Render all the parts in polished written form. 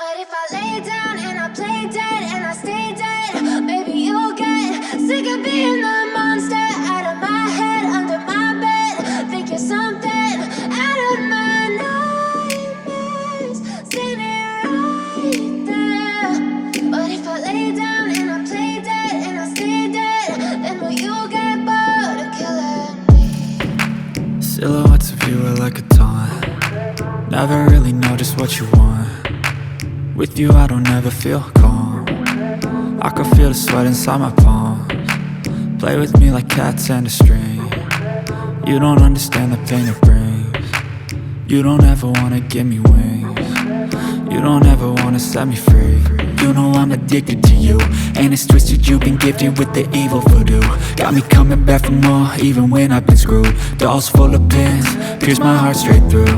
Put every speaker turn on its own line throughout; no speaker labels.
What if I lay down and I play dead and I stay dead? Maybe you'll get sick of being the monster out of my head, under my bed. Think you're something out of my nightmares, standing right there. What if I lay down and I play dead and I stay dead? Then will you get bored of killing me?
Silhouettes of you are like a taunt. Never really know just what you want. With you I don't ever feel calm. I can feel the sweat inside my palms. Play with me like cats and a string. You don't understand the pain it brings. You don't ever wanna give me wings. You don't ever wanna set me free. You know I'm addicted to you, and it's twisted, you've been gifted with the evil voodoo. Got me coming back for more, even when I've been screwed. Dolls full of pins, pierce my heart straight through.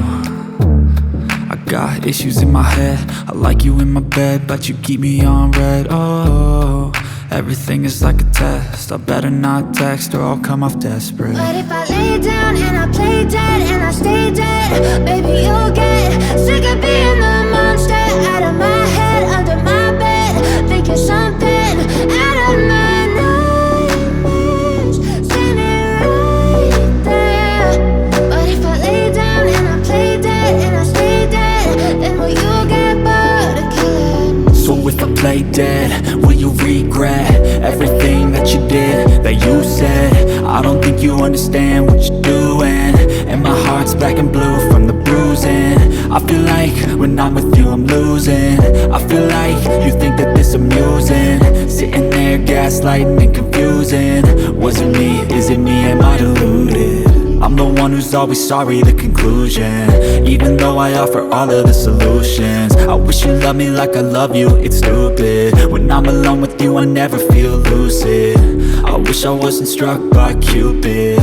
I got issues in my head, I like you in my bed, but you keep me on red. Oh, everything is like a test. I better not text or I'll come off desperate.
What if I lay down and I play dead and I stay dead? Baby, you'll get sick of being the monster out of my head, under my bed. Think you're something out of my nightmares, standing right there. What if I lay down and I play dead and I stay dead? Then will you get bored of killing me?
So if I play dead, will you regret everything that you did, that you said? I don't think you understand what you're doing, and my heart's black and blue from the bruising. I feel like when I'm with you I'm losing. I feel like you think that this amusing, sitting there gaslighting and confusing. Was it me? Is it me? Am I deluded? I'm the one who's always sorry, the conclusion, even though I offer all of the solutions. I wish you loved me like I love you, it's stupid. When I'm alone with you I never feel lucid. I wish I wasn't struck by Cupid.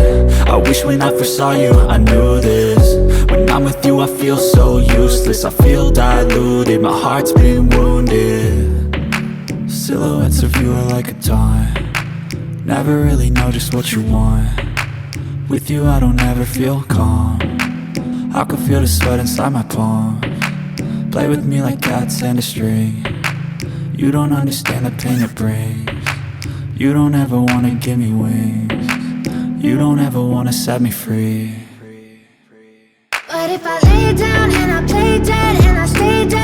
I wish when I first saw you I knew this. When I'm with you I feel so useless, I feel diluted, my heart's been wounded. Silhouettes of you are like a taunt. Never really know just what you want. With you I don't ever feel calm. I can feel the sweat inside my palms. Play with me like cats and a string. You don't understand the pain it brings. You don't ever wanna give me wings. You don't ever wanna set me free.
What if I lay down and I play dead and I stay dead?